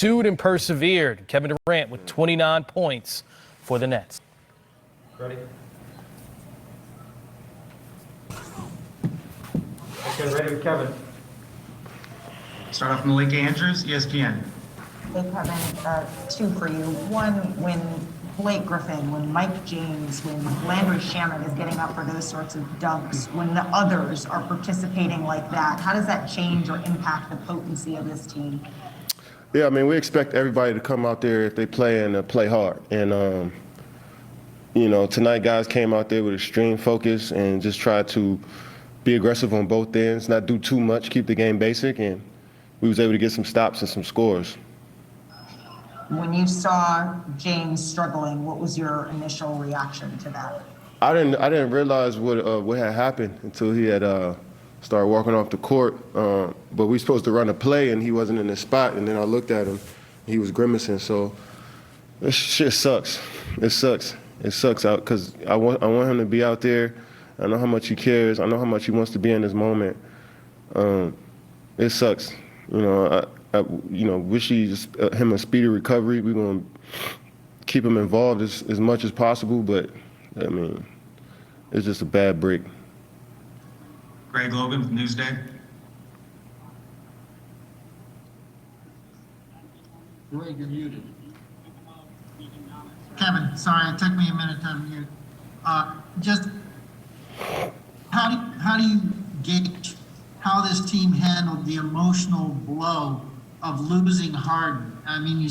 pursued and persevered. Kevin Durant with 29 points for the Nets. Ready? Okay, ready with Kevin. Start off Malika Andrews, ESPN. Hey, Kevin, two for you. One, when Blake Griffin, when Mike James, when Landry Shamet is getting up for those sorts of dunks, when the others are participating like that, how does that change or impact the potency of this team? Yeah, I mean, we expect everybody to come out there if they play and play hard. And, you know, tonight guys came out there with extreme focus and just tried to be aggressive on both ends, not do too much, keep the game basic, and we was able to get some stops and some scores. When you saw James struggling, what was your initial reaction to that? I didn't realize what had happened until he had started walking off the court. But we were supposed to run a play, and he wasn't in the spot. And then I looked at him, he was grimacing. So this shit sucks. It sucks. It sucks out because I want him to be out there. I know how much he cares. I know how much he wants to be in this moment. It sucks. You know, I wish him a speedy recovery. We're gonna keep him involved as much as possible, but I mean, it's just a bad break. Greg Logan with Newsday. Greg, you're muted. Kevin, sorry, it took me a minute to unmute. Just how do you gauge how this team handled the emotional blow of losing Harden? I mean, you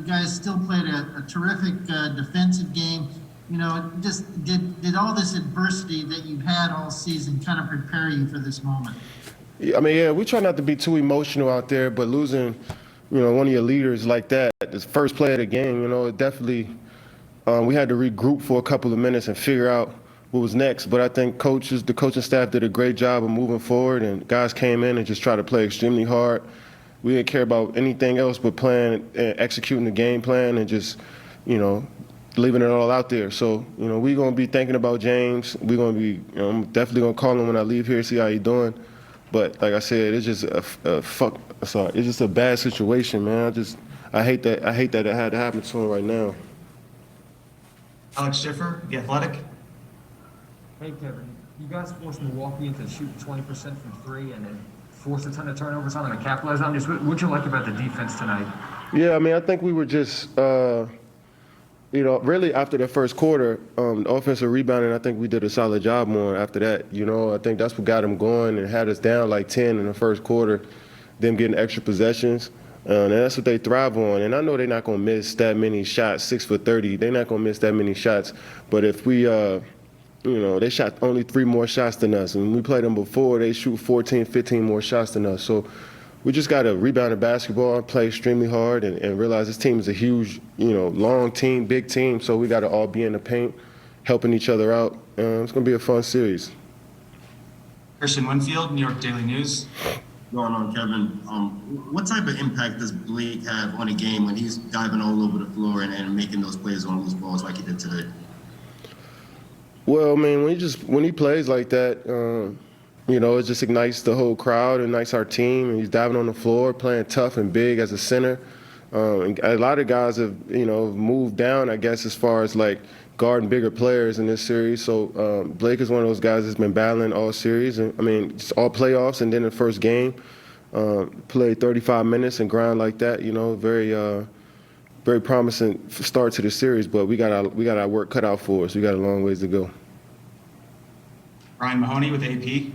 guys still played a terrific defensive game. You know, just did all this adversity that you've had all season kind of prepare you for this moment? I mean, yeah, we try not to be too emotional out there, but losing, you know, one of your leaders like that, this first play of the game, you know, it definitely, we had to regroup for a couple of minutes and figure out what was next. But I think the coaching staff did a great job of moving forward, and guys came in and just tried to play extremely hard. We didn't care about anything else but playing and executing the game plan and just, you know, leaving it all out there. So, you know, we're going to be thinking about James. We're going to be, you know, I'm definitely going to call him when I leave here, see how he's doing. But like I said, it's just it's just a bad situation, man. I hate that it had to happen to him right now. Alex Schiffer, The Athletic. Hey, Kevin, you guys forced Milwaukee into shooting 20% from three and then forced a ton of turnovers on them and capitalized on. Just what'd you like about the defense tonight? Yeah, I mean, I think we were just, you know, really after the first quarter, offensive rebounding, I think we did a solid job more after that. You know, I think that's what got them going and had us down like 10 in the first quarter, them getting extra possessions. And that's what they thrive on. And I know they're not going to miss that many shots, 6 for 30. They're not going to miss that many shots. But if we, you know, they shot only 3 more shots than us. And when we played them before, they shoot 14, 15 more shots than us. So we just got to rebound the basketball and play extremely hard and realize this team is a huge, you know, long team, big team. So we got to all be in the paint, helping each other out. It's going to be a fun series. Christian Winfield, New York Daily News. Going on, Kevin. What type of impact does Blake have on a game when he's diving all over the floor and making those plays on loose balls like he did today? Well, I mean, when he plays like that, you know, it just ignites the whole crowd, ignites our team, and he's diving on the floor, playing tough and big as a center. And a lot of guys have, you know, moved down, I guess, as far as like guarding bigger players in this series. So Blake is one of those guys that's been battling all series. And I mean, it's all playoffs, and then the first game, played 35 minutes and grind like that. You know, very promising start to the series. But we got our work cut out for us. We got a long ways to go. Ryan Mahoney with AP.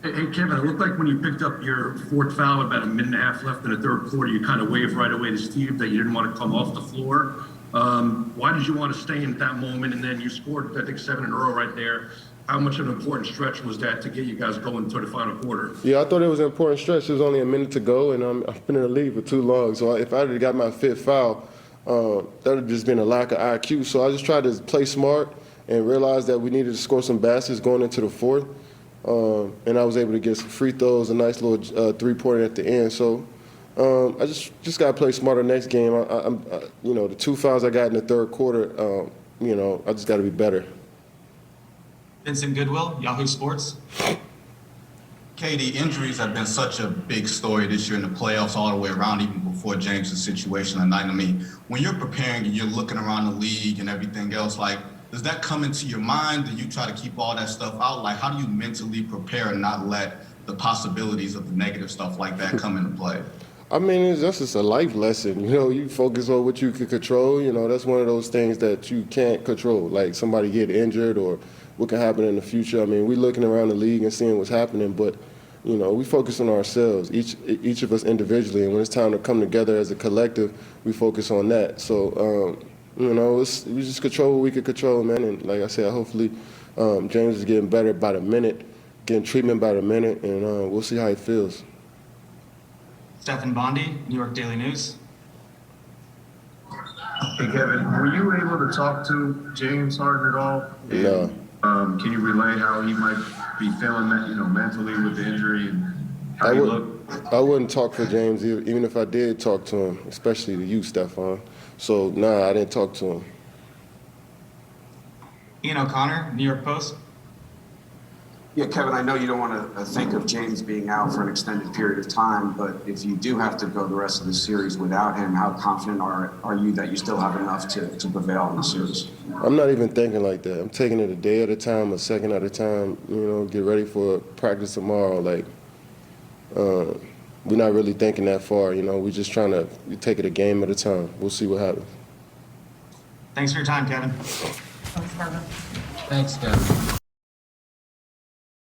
Hey, Kevin, it looked like when you picked up your 4th foul, about a minute and a half left in the 3rd quarter, you kind of waved right away to Steve that you didn't want to come off the floor. Why did you want to stay in that moment? And then you scored, I think, 7 in a row right there. How much of an important stretch was that to get you guys going to the final quarter? Yeah, I thought it was an important stretch. There was only a minute to go, and I've been in the league for too long. So if I had got my 5th foul, that would have just been a lack of IQ. So I just tried to play smart and realized that we needed to score some baskets going into the 4th. And I was able to get some free throws, a nice little 3-pointer at the end. So I just got to play smarter next game. You know, the 2 fouls I got in the 3rd quarter, you know, I just got to be better. Vincent Goodwill, Yahoo Sports. Katie, injuries have been such a big story this year in the playoffs all the way around, even before James's situation tonight. I mean, when you're preparing and you're looking around the league and everything else, like, does that come into your mind? Do you try to keep all that stuff out? Like, how do you mentally prepare and not let the possibilities of the negative stuff like that come into play? I mean, it's just a life lesson. You know, you focus on what you can control. You know, that's one of those things that you can't control, like somebody get injured or what can happen in the future. I mean, we're looking around the league and seeing what's happening, but, you know, we focus on ourselves, each of us individually, and when it's time to come together as a collective, we focus on that. So, you know, we just control what we can control, man, and like I said, hopefully James is getting better by the minute, getting treatment by the minute, and we'll see how he feels. Stephen Bondi, New York Daily News. Hey, Kevin, were you able to talk to James Harden at all? No. Can you relay how he might be feeling, mentally with the injury and how he looked? I wouldn't talk for James even if I did talk to him, especially to you, Stefan. So, nah, I didn't talk to him. Ian O'Connor, New York Post. Yeah, Kevin, I know you don't want to think of James being out for an extended period of time, but if you do have to go the rest of the series without him, how confident are you that you still have enough to prevail in the series? I'm not even thinking like that. I'm taking it a day at a time, a second at a time, you know, get ready for practice tomorrow. Like, we're not really thinking that far, you know. We're just trying to take it a game at a time. We'll see what happens. Thanks for your time, Kevin. Thanks, Kevin. Thanks, Kevin.